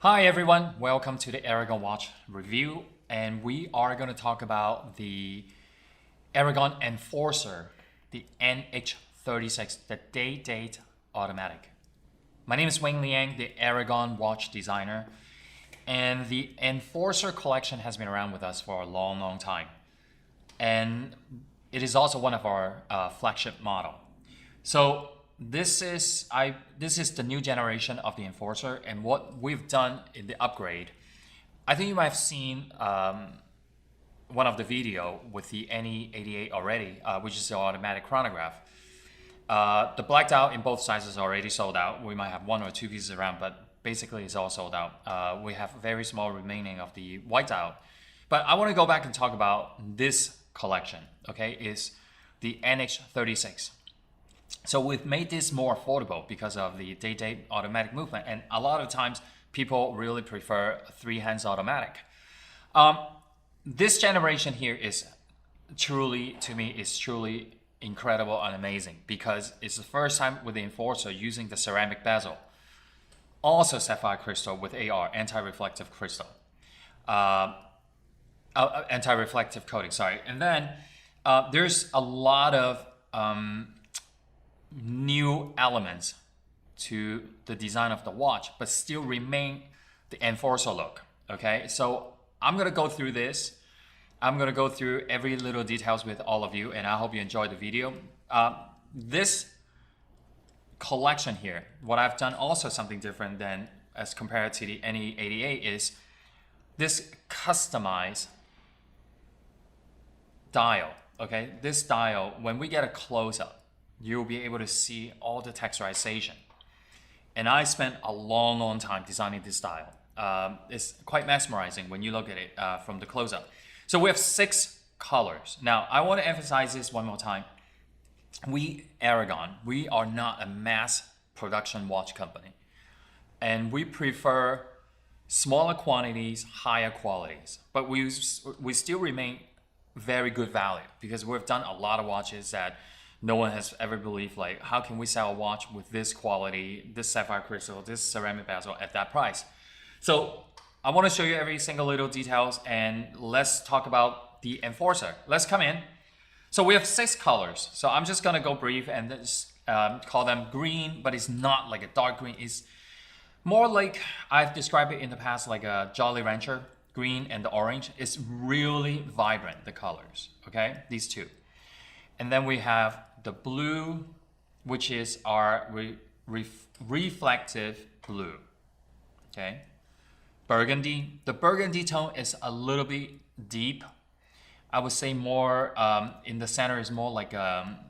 Hi everyone, welcome to the Aragon watch review, and we are going to talk about the Aragon Enforcer, the NH36, the day-date automatic. My name is Wing Liang, the Aragon watch designer, and the Enforcer collection has been around with us for a long time, and it is also one of our flagship model. So this is the new generation of the Enforcer, and what we've done in the upgrade. I think you might have seen one of the video with the NE88 already, which is the automatic chronograph. The black dial in both sizes already sold out. We might have one or two pieces around, but basically it's all sold out. We have very small remaining of the white dial. But I want to go back and talk about this collection, okay, is the NH36. So we've made this more affordable because of the day-date automatic movement, and a lot of times people really prefer three hands automatic. This generation here is truly, to me, is truly incredible and amazing because it's the first time with the Enforcer using the ceramic bezel, also sapphire crystal with AR, anti-reflective crystal, anti-reflective coating. Sorry, and then there's a lot of new elements to the design of the watch, but still remain the Enforcer look. Okay, so I'm gonna go through this. I'm gonna go through every little details with all of you, and I hope you enjoy the video. This collection here, what I've done also something different than as compared to the NE88 is this customized dial. Okay, this dial, when we get a close-up, you'll be able to see all the texturization. And I spent a long time designing this dial. It's quite mesmerizing when you look at it from the close-up. So we have 6 colors. Now, I want to emphasize this one more time. We, Aragon, we are not a mass production watch company. And we prefer smaller quantities, higher qualities. But we still remain very good value because we've done a lot of watches that no one has ever believed, like, how can we sell a watch with this quality, this sapphire crystal, this ceramic bezel at that price? So I want to show you every single little details, and let's talk about the Enforcer. Let's come in. So we have 6 colors. So I'm just gonna go brief and just call them green, but it's not like a dark green. It's more like, I've described it in the past, like a Jolly Rancher green and the orange. It's really vibrant, the colors, okay? These two. And then we have the blue, which is our reflective blue, okay? Burgundy. The burgundy tone is a little bit deep. I would say more in the center is more like a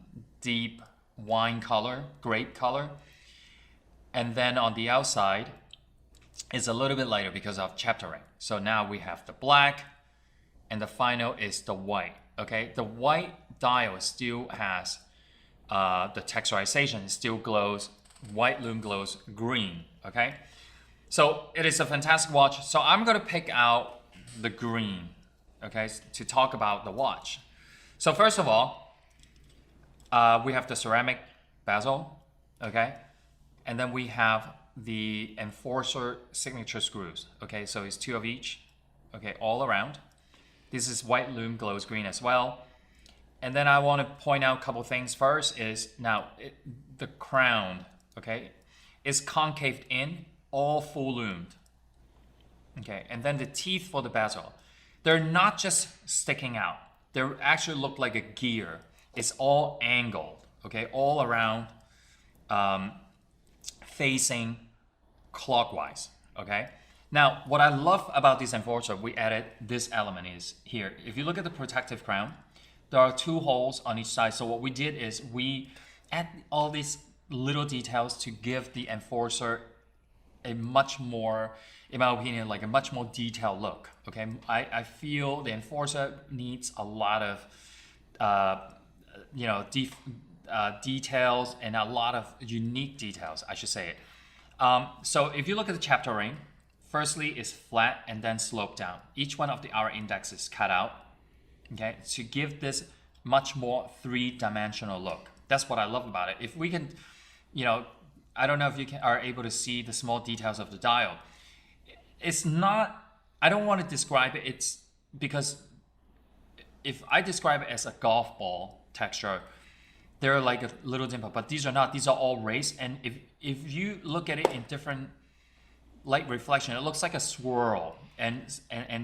deep wine color, grape color. And then on the outside is a little bit lighter because of chaptering. So now we have the black, and the final is the white, okay? The white dial still has the texturization, it still glows, white lume glows green, okay? So it is a fantastic watch. So I'm gonna pick out the green, okay, to talk about the watch. So first of all, we have the ceramic bezel, okay? And then we have the Enforcer signature screws, okay? So it's 2 of each, okay, all around. This is white lume glows green as well. And then I want to point out a couple things. First is now the crown, okay, is concaved in, all full loomed, okay. And then the teeth for the bezel, they're not just sticking out. They actually look like a gear. It's all angled, okay, all around, facing clockwise, okay. Now, what I love about this Enforcer, we added this element is here. If you look at the protective crown, there are 2 holes on each side. So what we did is we add all these little details to give the Enforcer a much more, in my opinion, like a much more detailed look, okay? I feel the Enforcer needs a lot of, you know, details and a lot of unique details, I should say it. So if you look at the chapter ring, firstly is flat and then slope down. Each one of the hour index is cut out, okay, to give this much more 3-dimensional look. That's what I love about it. If we can, you know, I don't know if you are able to see the small details of the dial. it's not, I don't want to describe it. It's because if I describe it as a golf ball texture, they're like a little dimple, but these are not. These are all raised. And if you look at it in different light reflection, it looks like a swirl and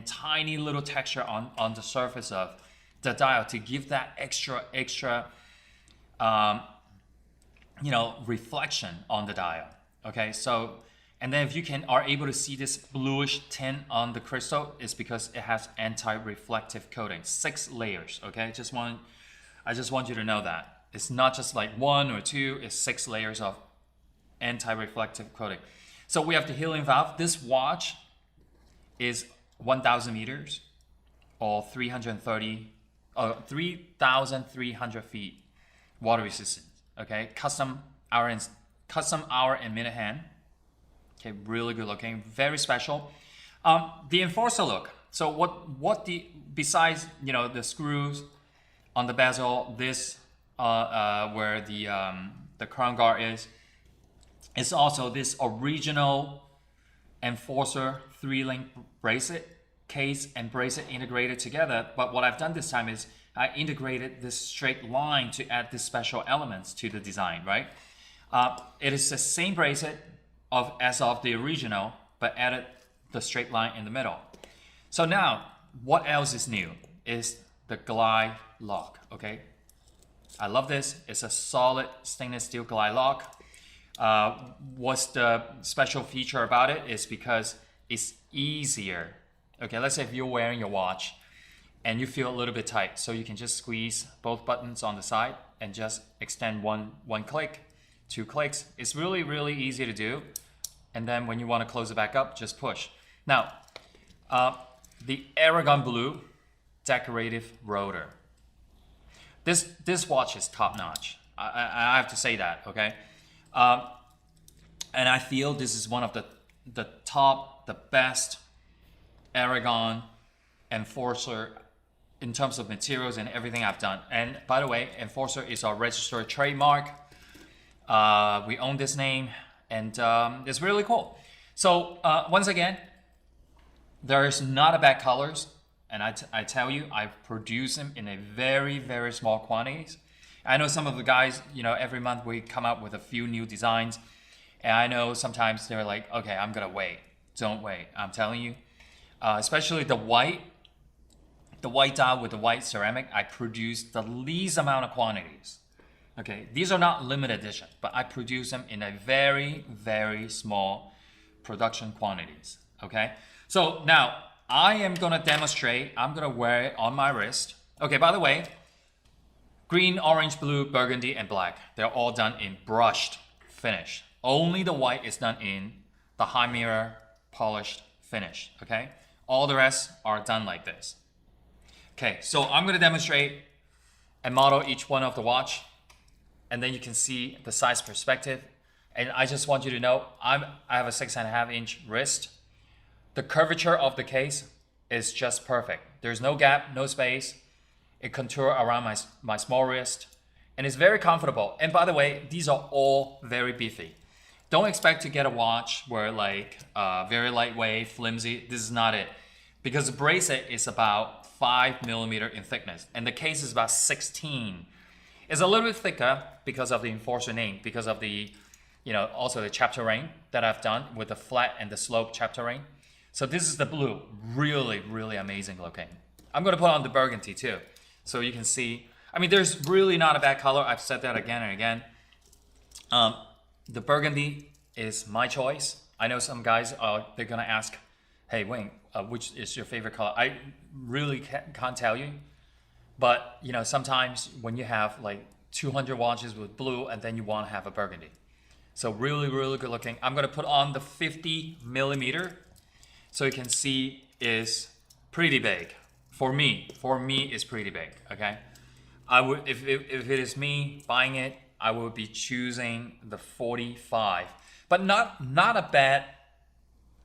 tiny little texture on the surface of the dial to give that extra reflection on the dial. Okay, so and then if you are able to see this bluish tint on the crystal, it's because it has anti-reflective coating, 6 layers. Okay, I just want you to know that it's not just like 1 or 2, it's 6 layers of anti-reflective coating. So we have the helium valve. This watch is 1,000 meters or 3,300 feet water resistance. Okay, custom hour and minute hand. Okay, really good looking, very special. The Enforcer look. So besides the screws on the bezel, this where the crown guard is, it's also this original Enforcer 3-link bracelet case and bracelet integrated together. But what I've done this time is I integrated this straight line to add these special elements to the design, right? It is the same bracelet as of the original, but added the straight line in the middle. So now, what else is new? Is the glide lock, okay? I love this. It's a solid stainless steel glide lock. What's the special feature about it is because it's easier. Okay, let's say if you're wearing your watch and you feel a little bit tight, so you can just squeeze both buttons on the side and just extend one click, 2 clicks. It's really, really easy to do. And then when you want to close it back up, just push. Now, the Aragon Blue decorative rotor. This watch is top notch. I have to say that, okay? And I feel this is one of the best Aragon Enforcer in terms of materials and everything I've done. And by the way, Enforcer is our registered trademark. We own this name, and it's really cool. So once again, there's not a bad colors, and I tell you, I produce them in a very, very small quantities. I know some of the guys, every month we come out with a few new designs, and I know sometimes they're like, okay, I'm gonna wait. Don't wait. I'm telling you, especially the white dial with the white ceramic, I produce the least amount of quantities. Okay, these are not limited edition, but I produce them in a very, very small production quantities. Okay, so now I am gonna demonstrate. I'm gonna wear it on my wrist. Okay, by the way, green, orange, blue, burgundy, and black, they're all done in brushed finish. Only the white is done in the high mirror polished finish. Okay, all the rest are done like this. Okay, so I'm gonna demonstrate and model each one of the watch, and then you can see the size perspective. And I just want you to know, I have a 6.5 inch wrist. The curvature of the case is just perfect. There's no gap, no space. It contours around my small wrist, and it's very comfortable. And by the way, these are all very beefy. Don't expect to get a watch where like very lightweight, flimsy. This is not it, because the bracelet is about 5 millimeter in thickness, and the case is about 16. It's a little bit thicker because of the Enforcer name, because of the, also the chapter ring that I've done with the flat and the slope chapter ring. So this is the blue, really, really amazing looking. I'm gonna put on the burgundy too, so you can see. I mean, there's really not a bad color. I've said that again and again. The burgundy is my choice. I know some guys, they're gonna ask, hey Wayne, which is your favorite color? I really can't tell you. But sometimes when you have like 200 watches with blue, and then you want to have a burgundy. So really, really good looking. I'm gonna put on the 50 millimeter, so you can see is pretty big. For me, it's pretty big. Okay, I would if it is me buying it, I would be choosing the 45, but not a bad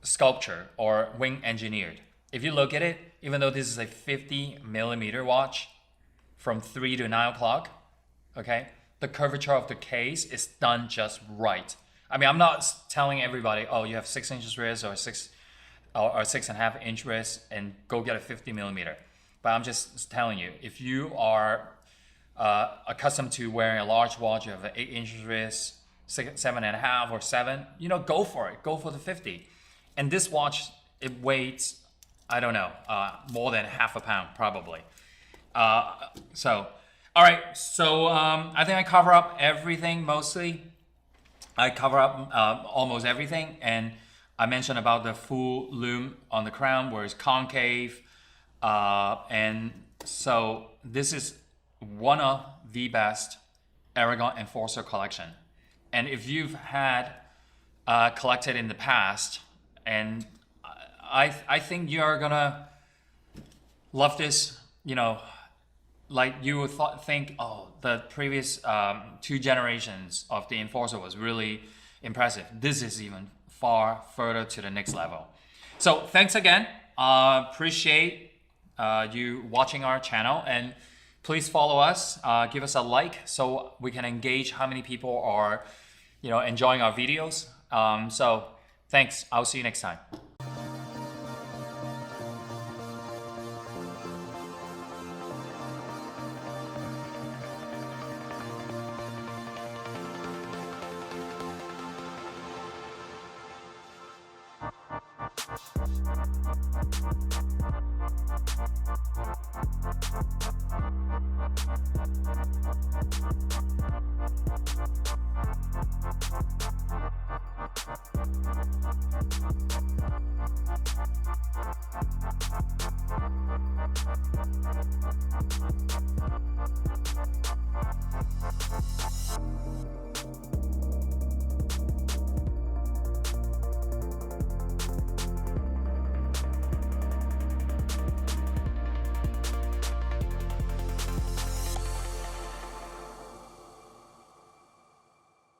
sculpture or wing engineered. If you look at it, even though this is a 50 millimeter watch, from 3 to 9 o'clock, okay? The curvature of the case is done just right. I mean, I'm not telling everybody, oh, you have 6 inches wrist or or 6.5-inch wrist and go get a 50mm. But I'm just telling you, if you are accustomed to wearing a large watch, you have an 8-inch wrist, 7.5 or 7, go for it. Go for the 50. And this watch, it weighs, I don't know, more than half a pound probably. All right. So I think I cover up everything mostly. I cover up almost everything, and I mentioned about the full lume on the crown where it's concave, and so this is one of the best Aragon Enforcer collection. And if you've had collected in the past, and I think you're gonna love this. Like you would think, oh, the previous 2 generations of the Enforcer was really impressive. This is even far further to the next level. So thanks again. Appreciate you watching our channel, and please follow us. Give us a like so we can engage how many people are, enjoying our videos. So thanks. I'll see you next time.